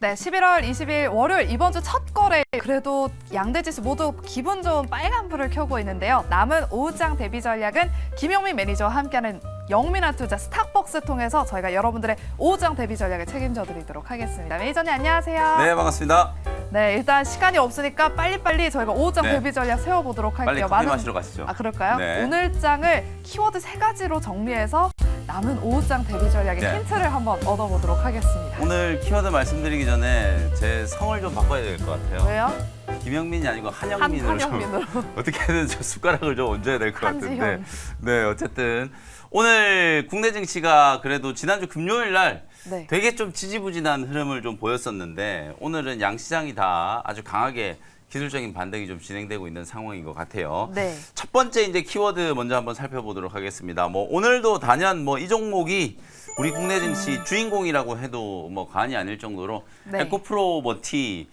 네, 11월 20일 월요일 이번 주 첫 거래. 그래도 양대 지수 모두 기분 좋은 빨간불을 켜고 있는데요. 남은 오후장 대비 전략은 김용민 매니저와 함께하는 영민한 투자 스탁벅스 통해서 저희가 여러분들의 오후장 대비 전략을 책임져 드리도록 하겠습니다. 매니저님 안녕하세요. 네, 반갑습니다. 네, 일단 시간이 없으니까 빨리빨리 저희가 오후장 대비 전략 세워보도록 할게요. 빨리 커피 마시러 가시죠. 아, 그럴까요? 네. 오늘 장을 키워드 3가지로 정리해서 남은 오후장 대비 전략의 힌트를 한번 얻어보도록 하겠습니다. 오늘 키워드 말씀드리기 전에 제 성을 좀 바꿔야 될 것 같아요. 왜요? 김영민이 아니고 한영민으로 한영민으로. 어떻게든 저 숟가락을 좀 얹어야 될 것 같은데. 한지현. 네, 어쨌든 오늘 국내 증시가 그래도 지난주 금요일 날 네. 되게 좀 지지부진한 흐름을 좀 보였었는데 오늘은 양시장이 다 아주 강하게 기술적인 반등이 좀 진행되고 있는 상황인 것 같아요. 네. 첫 번째 이제 키워드 먼저 한번 살펴보도록 하겠습니다. 뭐 오늘도 단연 뭐 이 종목이 우리 국내 증시 주인공이라고 해도 뭐 과언이 아닐 정도로 네. 에코프로 머티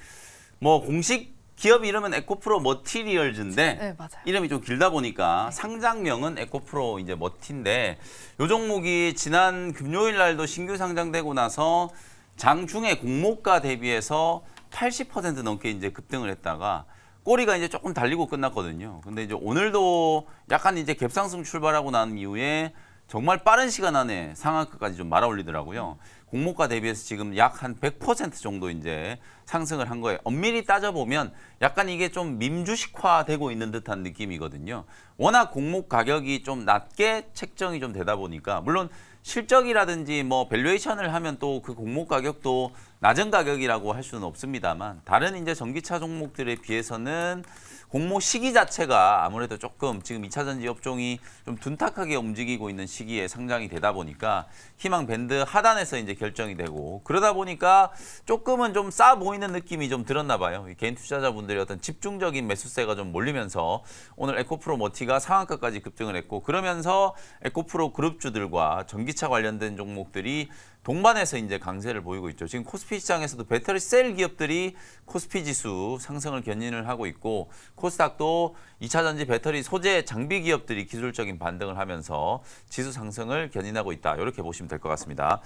뭐 공식 기업 이름은 에코프로 머티리얼즈인데 네, 맞아요. 이름이 좀 길다 보니까 상장명은 에코프로 이제 머티인데 이 종목이 지난 금요일 날도 신규 상장되고 나서 장중에 공모가 대비해서 80% 넘게 이제 급등을 했다가 꼬리가 이제 조금 달리고 끝났거든요. 근데 이제 오늘도 약간 이제 갭상승 출발하고 난 이후에 정말 빠른 시간 안에 상한가까지 좀 말아 올리더라고요. 공모가 대비해서 지금 약 한 100% 정도 이제 상승을 한 거예요. 엄밀히 따져보면 약간 이게 좀 민주식화되고 있는 듯한 느낌이거든요. 워낙 공모 가격이 좀 낮게 책정이 좀 되다 보니까 물론 실적이라든지 뭐 밸류에이션을 하면 또 그 공모 가격도 낮은 가격이라고 할 수는 없습니다만 다른 이제 전기차 종목들에 비해서는 공모 시기 자체가 아무래도 조금 지금 2차 전지 업종이 좀 둔탁하게 움직이고 있는 시기에 상장이 되다 보니까 희망 밴드 하단에서 이제 결정이 되고 그러다 보니까 조금은 좀 싸 보이는 느낌이 좀 들었나 봐요. 개인 투자자분들의 어떤 집중적인 매수세가 좀 몰리면서 오늘 에코프로 머티가 상한가까지 급등을 했고 그러면서 에코프로 그룹주들과 전기차 관련된 종목들이 동반해서 이제 강세를 보이고 있죠. 지금 코스피 시장에서도 배터리 셀 기업들이 코스피 지수 상승을 견인을 하고 있고 코스닥도 2차 전지 배터리 소재 장비 기업들이 기술적인 반등을 하면서 지수 상승을 견인하고 있다. 이렇게 보시면 될 것 같습니다.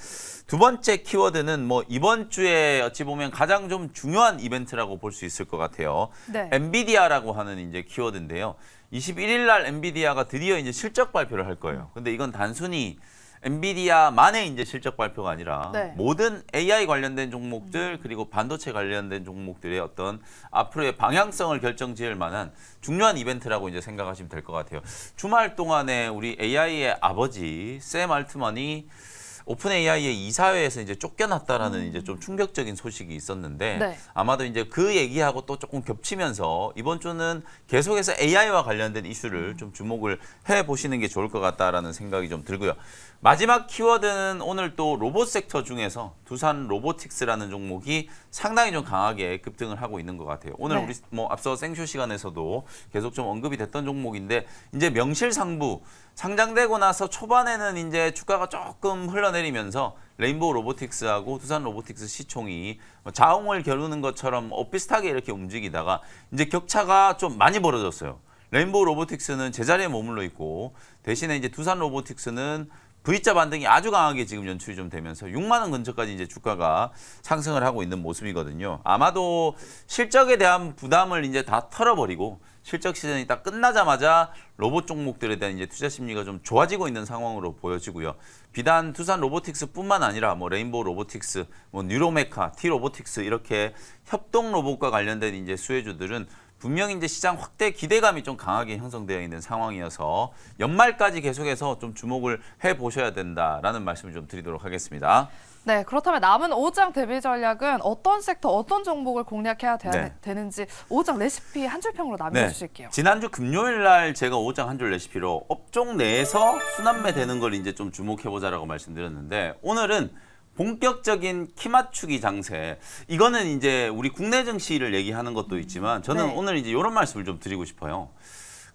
두 번째 키워드는 뭐 이번 주에 어찌 보면 가장 좀 중요한 이벤트라고 볼 수 있을 것 같아요. 네. 엔비디아라고 하는 이제 키워드인데요. 21일 날 엔비디아가 드디어 이제 실적 발표를 할 거예요. 근데 이건 단순히 엔비디아만의 이제 실적 발표가 아니라 네. 모든 AI 관련된 종목들 그리고 반도체 관련된 종목들의 어떤 앞으로의 방향성을 결정지을 만한 중요한 이벤트라고 이제 생각하시면 될 것 같아요. 주말 동안에 우리 AI의 아버지 샘 알트만이 오픈 AI의 이사회에서 이제 쫓겨났다라는 이제 좀 충격적인 소식이 있었는데 네. 아마도 이제 그 얘기하고 또 조금 겹치면서 이번 주는 계속해서 AI와 관련된 이슈를 좀 주목을 해 보시는 게 좋을 것 같다라는 생각이 좀 들고요. 마지막 키워드는 오늘 또 로봇 섹터 중에서 두산 로보틱스라는 종목이 상당히 좀 강하게 급등을 하고 있는 것 같아요. 오늘 네. 우리 뭐 앞서 생쇼 시간에서도 계속 좀 언급이 됐던 종목인데 이제 명실상부 상장되고 나서 초반에는 이제 주가가 조금 흘러내리면서 레인보우 로보틱스하고 두산 로보틱스 시총이 자웅을 겨루는 것처럼 비슷하게 이렇게 움직이다가 이제 격차가 좀 많이 벌어졌어요. 레인보우 로보틱스는 제자리에 머물러 있고 대신에 이제 두산 로보틱스는 V자 반등이 아주 강하게 지금 연출이 좀 되면서 6만 원 근처까지 이제 주가가 상승을 하고 있는 모습이거든요. 아마도 실적에 대한 부담을 이제 다 털어버리고 실적 시즌이 딱 끝나자마자 로봇 종목들에 대한 이제 투자 심리가 좀 좋아지고 있는 상황으로 보여지고요. 비단 두산 로보틱스뿐만 아니라 뭐 레인보우 로보틱스, 뭐 뉴로메카, T 로보틱스 이렇게 협동 로봇과 관련된 이제 수혜주들은 분명히 이제 시장 확대 기대감이 좀 강하게 형성되어 있는 상황이어서 연말까지 계속해서 좀 주목을 해 보셔야 된다라는 말씀을 좀 드리도록 하겠습니다. 네, 그렇다면 남은 오후장 대비 전략은 어떤 섹터, 어떤 종목을 공략해야 네. 되는지 오후장 레시피 한 줄평으로 남겨주실게요. 지난주 금요일 날 제가 오후장 한 줄 레시피로 업종 내에서 순환매 되는 걸 이제 좀 주목해 보자라고 말씀드렸는데 오늘은 본격적인 키 맞추기 장세. 이거는 이제 우리 국내 증시를 얘기하는 것도 있지만 저는 네. 오늘 이제 이런 말씀을 좀 드리고 싶어요.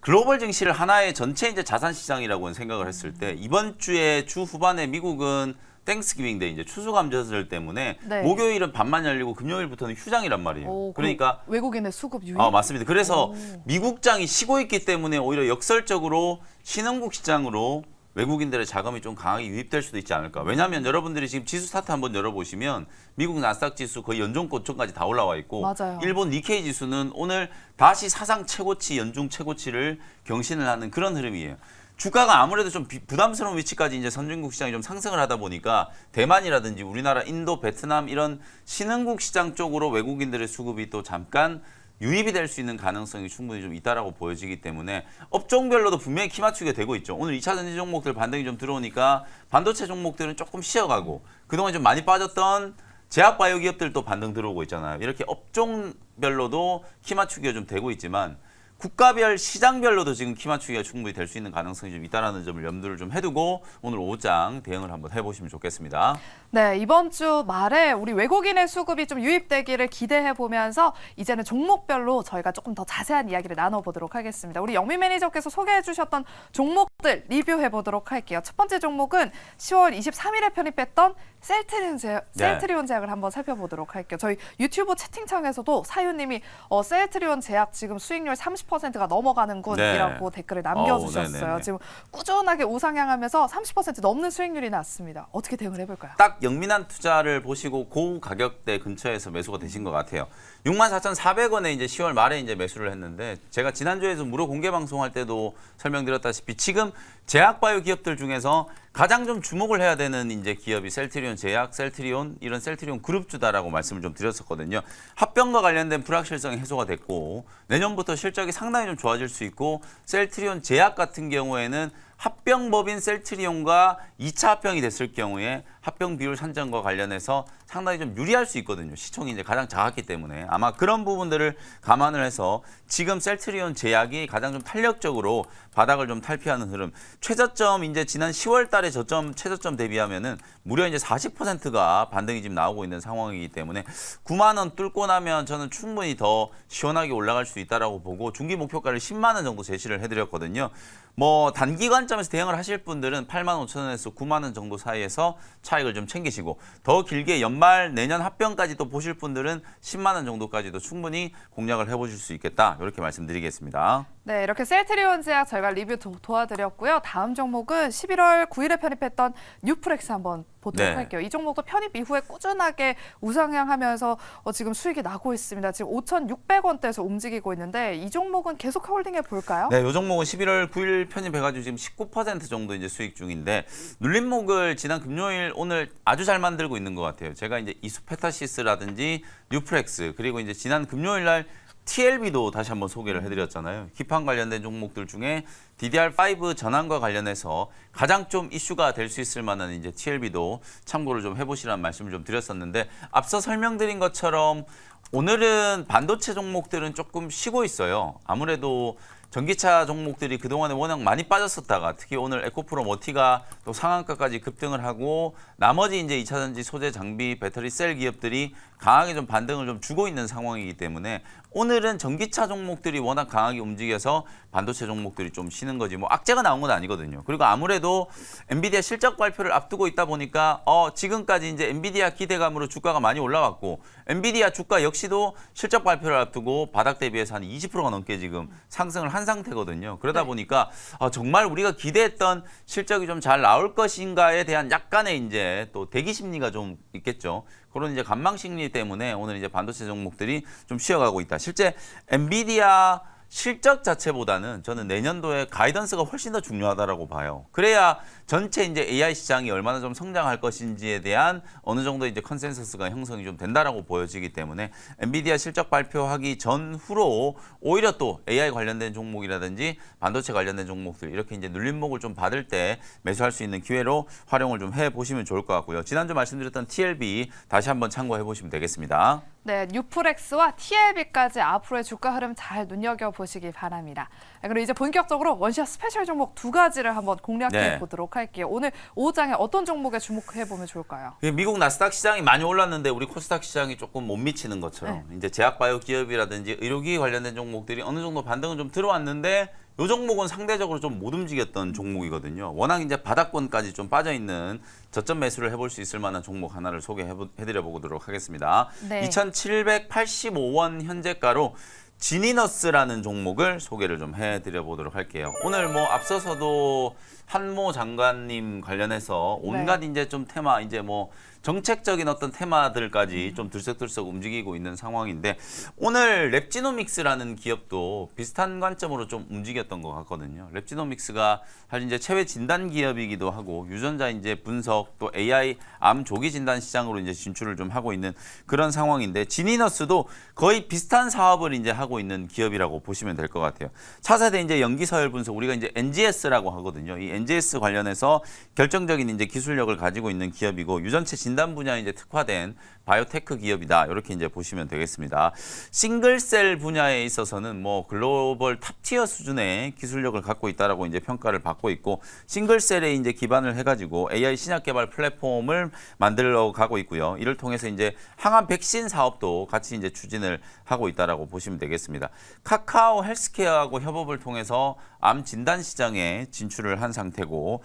글로벌 증시를 하나의 전체 이제 자산 시장이라고 생각을 했을 때 이번 주에 주 후반에 미국은 땡스기빙 데 이제 추수감사절 때문에 네. 목요일은 반만 열리고 금요일부터는 휴장이란 말이에요. 오, 그러니까 외국인의 수급 유입. 맞습니다. 그래서 미국장이 쉬고 있기 때문에 오히려 역설적으로 신흥국 시장으로 외국인들의 자금이 좀 강하게 유입될 수도 있지 않을까. 왜냐하면 여러분들이 지금 지수 스타트 한번 열어보시면 미국 나스닥 지수 거의 연중 고점까지 다 올라와 있고 맞아요. 일본 니케이 지수는 오늘 다시 사상 최고치, 연중 최고치를 경신을 하는 그런 흐름이에요. 주가가 아무래도 좀 부담스러운 위치까지 이제 선진국 시장이 좀 상승을 하다 보니까 대만이라든지 우리나라, 인도, 베트남 이런 신흥국 시장 쪽으로 외국인들의 수급이 또 잠깐 유입이 될 수 있는 가능성이 충분히 좀 있다라고 보여지기 때문에 업종별로도 분명히 키 맞추게 되고 있죠. 오늘 2차 전지 종목들 반등이 좀 들어오니까 반도체 종목들은 조금 쉬어가고 그동안 좀 많이 빠졌던 제약바이오 기업들도 반등 들어오고 있잖아요. 이렇게 업종별로도 키 맞추기가 좀 되고 있지만 국가별 시장별로도 지금 키 맞추기가 충분히 될 수 있는 가능성이 좀 있다는 점을 염두를 좀 해두고 오늘 오후장 대응을 한번 해보시면 좋겠습니다. 네, 이번 주 말에 우리 외국인의 수급이 좀 유입되기를 기대해 보면서 이제는 종목별로 저희가 조금 더 자세한 이야기를 나눠보도록 하겠습니다. 우리 영민 매니저께서 소개해 주셨던 종목들 리뷰해 보도록 할게요. 첫 번째 종목은 10월 23일에 편입했던 셀트리온 제약을 한번 살펴보도록 할게요. 저희 유튜브 채팅창에서도 사유님이 셀트리온 제약 지금 수익률 30%가 넘어가는군이라고 댓글을 남겨주셨어요. 지금 꾸준하게 우상향하면서 30% 넘는 수익률이 났습니다. 어떻게 대응을 해볼까요? 딱 영민한 투자를 보시고 고가격대 근처에서 매수가 되신 것 같아요. 64,400원에 이제 10월 말에 이제 매수를 했는데 제가 지난주에서 무료 공개 방송할 때도 설명드렸다시피 지금 제약바이오 기업들 중에서 가장 좀 주목을 해야 되는 이제 기업이 셀트리온 제약, 셀트리온 이런 셀트리온 그룹주다라고 말씀을 좀 드렸었거든요. 합병과 관련된 불확실성이 해소가 됐고 내년부터 실적이 상당히 좀 좋아질 수 있고 셀트리온 제약 같은 경우에는 합병법인 셀트리온과 2차 합병이 됐을 경우에 합병 비율 산정과 관련해서 상당히 좀 유리할 수 있거든요. 시총이 이제 가장 작았기 때문에 아마 그런 부분들을 감안을 해서 지금 셀트리온 제약이 가장 좀 탄력적으로 바닥을 좀 탈피하는 흐름. 최저점 이제 지난 10월 달에 저점 최저점 대비하면은 무려 이제 40%가 반등이 지금 나오고 있는 상황이기 때문에 9만 원 뚫고 나면 저는 충분히 더 시원하게 올라갈 수 있다라고 보고 중기 목표가를 10만 원 정도 제시를 해드렸거든요. 뭐 단기 관점에서 대응을 하실 분들은 8만 5천 원에서 9만 원 정도 사이에서 차익을 좀 챙기시고 더 길게 연말 내년 합병까지 또 보실 분들은 10만 원 정도까지도 충분히 공략을 해보실 수 있겠다 이렇게 말씀드리겠습니다. 네, 이렇게 셀트리온 제약 저희가 리뷰 도와드렸고요. 다음 종목은 11월 9일에 편입했던 뉴프렉스 한번 보도록 할게요. 이 종목도 편입 이후에 꾸준하게 우상향하면서 지금 수익이 나고 있습니다. 지금 5,600원대에서 움직이고 있는데 이 종목은 계속 홀딩해 볼까요? 네, 이 종목은 11월 9일 편입해가지고 지금 19% 정도 이제 수익 중인데 눌림목을 지난 금요일 오늘 아주 잘 만들고 있는 것 같아요. 제가 이제 이수페타시스라든지 뉴프렉스 그리고 이제 지난 금요일 날 TLB도 다시 한번 소개를 해드렸잖아요. 기판 관련된 종목들 중에 DDR5 전환과 관련해서 가장 좀 이슈가 될 수 있을 만한 이제 TLB도 참고를 좀 해보시라는 말씀을 좀 드렸었는데 앞서 설명드린 것처럼 오늘은 반도체 종목들은 조금 쉬고 있어요. 아무래도 전기차 종목들이 그동안에 워낙 많이 빠졌었다가 특히 오늘 에코프로 머티가 또 상한가까지 급등을 하고 나머지 이제 2차 전지 소재 장비 배터리 셀 기업들이 강하게 좀 반등을 좀 주고 있는 상황이기 때문에 오늘은 전기차 종목들이 워낙 강하게 움직여서 반도체 종목들이 좀 쉬는 거지 뭐 악재가 나온 건 아니거든요. 그리고 아무래도 엔비디아 실적 발표를 앞두고 있다 보니까 지금까지 이제 엔비디아 기대감으로 주가가 많이 올라왔고 엔비디아 주가 역시도 실적 발표를 앞두고 바닥 대비해서 한 20%가 넘게 지금 상승을 한 상태거든요. 그러다 보니까 정말 우리가 기대했던 실적이 좀 잘 나올 것인가에 대한 약간의 이제 또 대기 심리가 좀 있겠죠. 그런 이제 관망 심리 때문에 오늘 이제 반도체 종목들이 좀 쉬어가고 있다. 실제 엔비디아 실적 자체보다는 저는 내년도에 가이던스가 훨씬 더 중요하다라고 봐요. 그래야 전체 이제 AI 시장이 얼마나 좀 성장할 것인지에 대한 어느 정도 이제 컨센서스가 형성이 좀 된다라고 보여지기 때문에 엔비디아 실적 발표하기 전후로 오히려 또 AI 관련된 종목이라든지 반도체 관련된 종목들 이렇게 이제 눌림목을 좀 받을 때 매수할 수 있는 기회로 활용을 좀 해보시면 좋을 것 같고요. 지난주 말씀드렸던 TLB 다시 한번 참고해 보시면 되겠습니다. 네, 뉴프렉스와 TLB까지 앞으로의 주가 흐름 잘 눈여겨보시기 바랍니다. 그리고 이제 본격적으로 원샷 스페셜 종목 두 가지를 한번 공략해 보도록 할게요. 오늘 오후장에 어떤 종목에 주목해 보면 좋을까요? 미국 나스닥 시장이 많이 올랐는데 우리 코스닥 시장이 조금 못 미치는 것처럼 이제 제약바이오 기업이라든지 의료기기 관련된 종목들이 어느 정도 반등은 좀 들어왔는데 이 종목은 상대적으로 좀 못 움직였던 종목이거든요. 워낙 이제 바닥권까지 좀 빠져 있는 저점 매수를 해볼 수 있을 만한 종목 하나를 소개해드려 보도록 하겠습니다. 2,785원 현재가로 지니너스라는 종목을 소개를 좀 해드려 보도록 할게요. 오늘 뭐 앞서서도 한모 장관님 관련해서 온갖 이제 좀 테마 이제 뭐 정책적인 어떤 테마들까지 좀 들썩들썩 움직이고 있는 상황인데 오늘 랩지노믹스라는 기업도 비슷한 관점으로 좀 움직였던 것 같거든요. 랩지노믹스가 사실 이제 체외 진단 기업이기도 하고 유전자 이제 분석 또 AI 암 조기 진단 시장으로 이제 진출을 좀 하고 있는 그런 상황인데 지니너스도 거의 비슷한 사업을 이제 하고 있는 기업이라고 보시면 될 것 같아요. 차세대 이제 연기 서열 분석 우리가 이제 NGS라고 하거든요. 이 NGS 관련해서 결정적인 이제 기술력을 가지고 있는 기업이고 유전체 진단 분야에 이제 특화된 바이오테크 기업이다. 이렇게 이제 보시면 되겠습니다. 싱글셀 분야에 있어서는 뭐 글로벌 탑티어 수준의 기술력을 갖고 있다라고 이제 평가를 받고 있고 싱글셀에 이제 기반을 해가지고 AI 신약 개발 플랫폼을 만들어 가고 있고요. 이를 통해서 이제 항암 백신 사업도 같이 이제 추진을 하고 있다라고 보시면 되겠습니다. 카카오 헬스케어하고 협업을 통해서 암 진단 시장에 진출을 한 상태고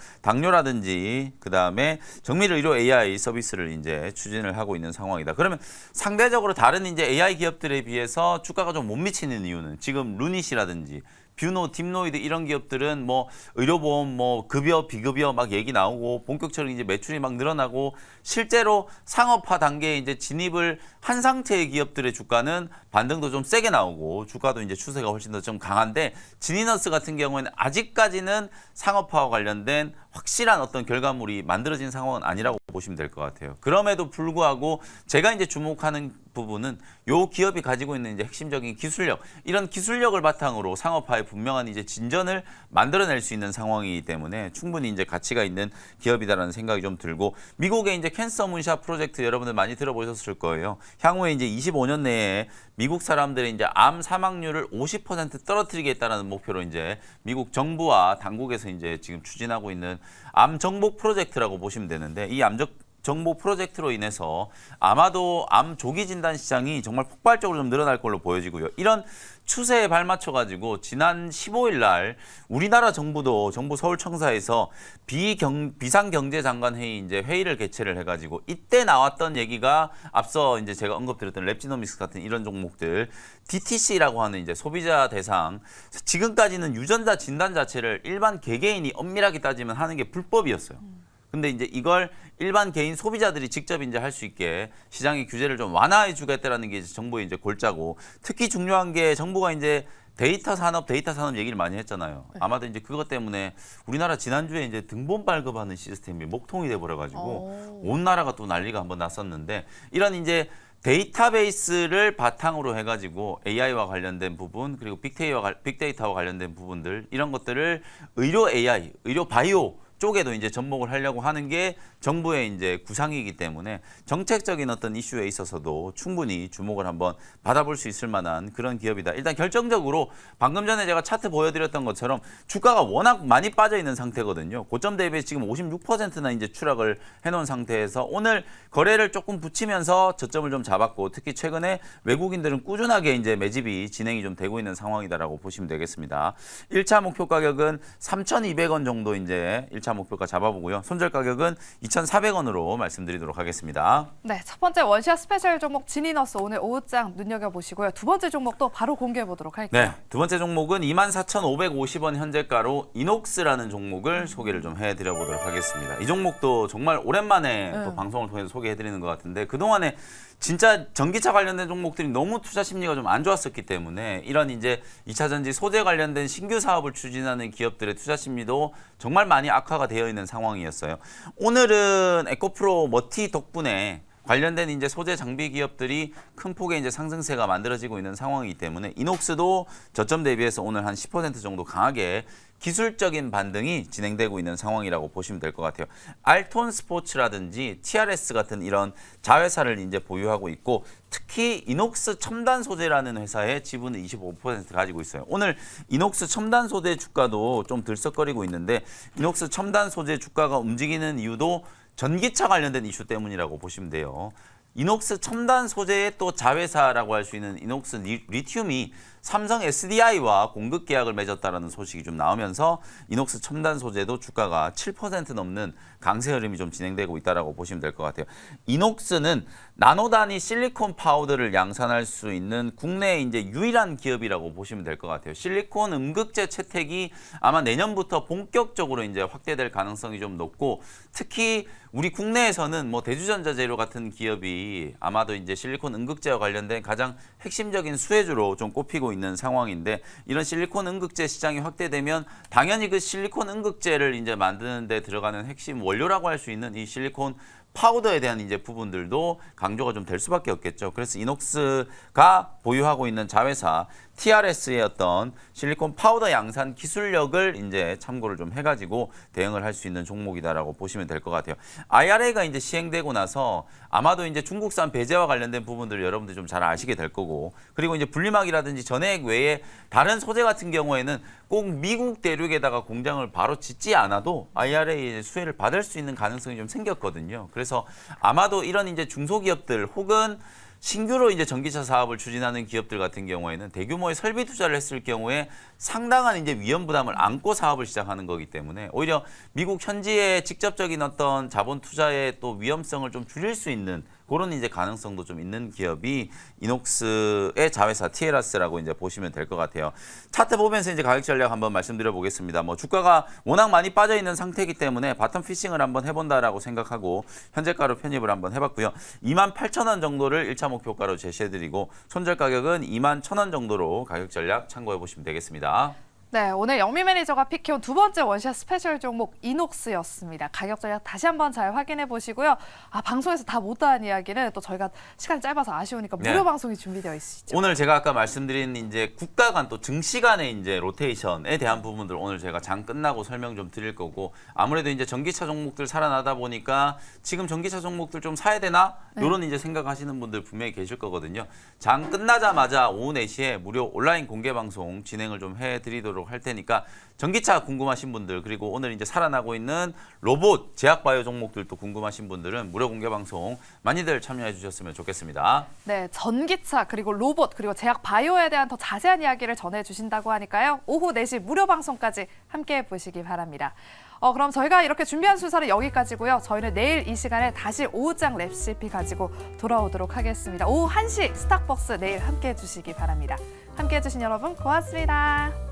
당뇨라든지 그다음에 정밀 의료 AI 서비스를 이제 추진을 하고 있는 상황이다. 그러면 상대적으로 다른 이제 AI 기업들에 비해서 주가가 좀 못 미치는 이유는 지금 루닛이라든지 뷰노, 딥노이드 이런 기업들은 뭐 의료보험, 뭐 급여, 비급여 막 얘기 나오고 본격적으로 이제 매출이 막 늘어나고 실제로 상업화 단계에 이제 진입을 한 상태의 기업들의 주가는 반등도 좀 세게 나오고 주가도 이제 추세가 훨씬 더 좀 강한데 지니너스 같은 경우에는 아직까지는 상업화와 관련된 확실한 어떤 결과물이 만들어진 상황은 아니라고 보시면 될 것 같아요. 그럼에도 불구하고 제가 이제 주목하는 부분은 요 기업이 가지고 있는 이제 핵심적인 기술력, 이런 기술력을 바탕으로 상업화에 분명한 이제 진전을 만들어낼 수 있는 상황이기 때문에 충분히 이제 가치가 있는 기업이다라는 생각이 좀 들고 미국의 이제 캔서 문샷 프로젝트 여러분들 많이 들어보셨을 거예요. 향후에 이제 25년 내에 미국 사람들의 이제 암 사망률을 50% 떨어뜨리겠다라는 목표로 이제 미국 정부와 당국에서 이제 지금 추진하고 있는 암 정복 프로젝트라고 보시면 되는데 이 암 정보 프로젝트로 인해서 아마도 암 조기 진단 시장이 정말 폭발적으로 좀 늘어날 걸로 보여지고요. 이런 추세에 발맞춰 가지고 지난 15일 날 우리나라 정부도 정부 서울청사에서 비상경제장관 회의 이제 회의를 개최를 해가지고 이때 나왔던 얘기가 앞서 이제 제가 언급드렸던 랩지노믹스 같은 이런 종목들 DTC라고 하는 이제 소비자 대상 지금까지는 유전자 진단 자체를 일반 개개인이 엄밀하게 따지면 하는 게 불법이었어요. 근데 이제 이걸 일반 개인 소비자들이 직접 이제 할 수 있게 시장의 규제를 좀 완화해 주겠다라는 게 이제 정부의 이제 골자고 특히 중요한 게 정부가 이제 데이터 산업 얘기를 많이 했잖아요. 네. 아마도 이제 그것 때문에 우리나라 지난주에 이제 등본 발급하는 시스템이 목통이 돼 버려가지고 온 나라가 또 난리가 한번 났었는데 이런 이제 데이터베이스를 바탕으로 해가지고 AI와 관련된 부분 그리고 빅데이터와 관련된 부분들 이런 것들을 의료 AI, 의료 바이오 쪽에도 이제 접목을 하려고 하는 게 정부의 이제 구상이기 때문에 정책적인 어떤 이슈에 있어서도 충분히 주목을 한번 받아볼 수 있을 만한 그런 기업이다. 일단 결정적으로 방금 전에 제가 차트 보여드렸던 것처럼 주가가 워낙 많이 빠져 있는 상태거든요. 고점 대비 지금 56%나 이제 추락을 해놓은 상태에서 오늘 거래를 조금 붙이면서 저점을 좀 잡았고 특히 최근에 외국인들은 꾸준하게 이제 매집이 진행이 좀 되고 있는 상황이다라고 보시면 되겠습니다. 1차 목표 가격은 3,200원 정도 이제 1차 목표가 잡아보고요. 손절 가격은 2,400원으로 말씀드리도록 하겠습니다. 네, 첫 번째 원샷 스페셜 종목 지니너스 오늘 오후장 눈여겨보시고요. 두 번째 종목도 바로 공개해보도록 할게요. 네, 두 번째 종목은 24,550원 현재가로 이녹스라는 종목을 소개를 좀 해드려보도록 하겠습니다. 이 종목도 정말 오랜만에 또 방송을 통해서 소개해드리는 것 같은데 그동안에 진짜 전기차 관련된 종목들이 너무 투자 심리가 좀 안 좋았었기 때문에 이런 이제 2차 전지 소재 관련된 신규 사업을 추진하는 기업들의 투자 심리도 정말 많이 악화가 되어 있는 상황이었어요. 오늘은 에코프로 머티 덕분에 관련된 이제 소재 장비 기업들이 큰 폭의 이제 상승세가 만들어지고 있는 상황이기 때문에 이녹스도 저점 대비해서 오늘 한 10% 정도 강하게 기술적인 반등이 진행되고 있는 상황이라고 보시면 될 것 같아요. 알톤 스포츠라든지 TRS 같은 이런 자회사를 이제 보유하고 있고 특히 이녹스 첨단 소재라는 회사의 지분을 25% 가지고 있어요. 오늘 이녹스 첨단 소재 주가도 좀 들썩거리고 있는데 이녹스 첨단 소재 주가가 움직이는 이유도 전기차 관련된 이슈 때문이라고 보시면 돼요. 이녹스 첨단 소재의 또 자회사라고 할 수 있는 이녹스 리튬이 삼성 SDI와 공급 계약을 맺었다라는 소식이 좀 나오면서 이녹스 첨단 소재도 주가가 7% 넘는 강세 흐름이 좀 진행되고 있다라고 보시면 될 것 같아요. 이녹스는 나노 단위 실리콘 파우더를 양산할 수 있는 국내의 이제 유일한 기업이라고 보시면 될 것 같아요. 실리콘 음극재 채택이 아마 내년부터 본격적으로 이제 확대될 가능성이 좀 높고, 특히 우리 국내에서는 뭐 대주전자재료 같은 기업이 아마도 이제 실리콘 음극재와 관련된 가장 핵심적인 수혜주로 좀 꼽히고 있는 상황인데, 이런 실리콘 음극재 시장이 확대되면 당연히 그 실리콘 음극재를 이제 만드는 데 들어가는 핵심 원료라고 할 수 있는 이 실리콘 파우더에 대한 이제 부분들도 강조가 좀 될 수밖에 없겠죠. 그래서 이녹스가 보유하고 있는 자회사 TRS의 어떤 실리콘 파우더 양산 기술력을 이제 참고를 좀 해가지고 대응을 할 수 있는 종목이다라고 보시면 될 것 같아요. IRA가 이제 시행되고 나서 아마도 이제 중국산 배제와 관련된 부분들을 여러분들 좀 잘 아시게 될 거고, 그리고 이제 분리막이라든지 전해액 외에 다른 소재 같은 경우에는 꼭 미국 대륙에다가 공장을 바로 짓지 않아도 IRA 수혜를 받을 수 있는 가능성이 좀 생겼거든요. 그래서 아마도 이런 이제 중소기업들 혹은 신규로 이제 전기차 사업을 추진하는 기업들 같은 경우에는 대규모의 설비 투자를 했을 경우에 상당한 이제 위험 부담을 안고 사업을 시작하는 거기 때문에 오히려 미국 현지의 직접적인 어떤 자본 투자의 또 위험성을 좀 줄일 수 있는 그런 이제 가능성도 좀 있는 기업이 이녹스의 자회사 TLS라고 이제 보시면 될 것 같아요. 차트 보면서 이제 가격 전략 한번 말씀드려 보겠습니다. 뭐 주가가 워낙 많이 빠져 있는 상태이기 때문에 바텀 피싱을 한번 해본다라고 생각하고 현재가로 편입을 한번 해봤고요. 28,000원 정도를 1차 목표가로 제시해드리고 손절 가격은 21,000원 정도로 가격 전략 참고해 보시면 되겠습니다. 네, 오늘 영미 매니저가 픽해온 두 번째 원샷 스페셜 종목 이녹스였습니다. 가격 전략 다시 한번 잘 확인해 보시고요. 방송에서 다 못다한 이야기는 또 저희가 시간이 짧아서 아쉬우니까 무료 네. 방송이 준비되어 있으시죠. 오늘 제가 아까 말씀드린 이제 국가 간 또 증시 간의 이제 로테이션에 대한 부분들 오늘 제가 장 끝나고 설명 좀 드릴 거고, 아무래도 이제 전기차 종목들 살아나다 보니까 지금 전기차 종목들 좀 사야 되나? 이런 이제 생각하시는 분들 분명히 계실 거거든요. 장 끝나자마자 오후 4시에 무료 온라인 공개 방송 진행을 좀 해드리도록 할 테니까 전기차 궁금하신 분들, 그리고 오늘 이제 살아나고 있는 로봇, 제약바이오 종목들도 궁금하신 분들은 무료 공개 방송 많이들 참여해 주셨으면 좋겠습니다. 네, 전기차 그리고 로봇 그리고 제약 바이오에 대한 더 자세한 이야기를 전해주신다고 하니까요. 오후 4시 무료 방송까지 함께해 보시기 바랍니다. 그럼 저희가 이렇게 준비한 순서는 여기까지고요. 저희는 내일 이 시간에 다시 오후장 랩시피 가지고 돌아오도록 하겠습니다. 오후 1시 스탁벅스 내일 함께해 주시기 바랍니다. 함께해 주신 여러분 고맙습니다.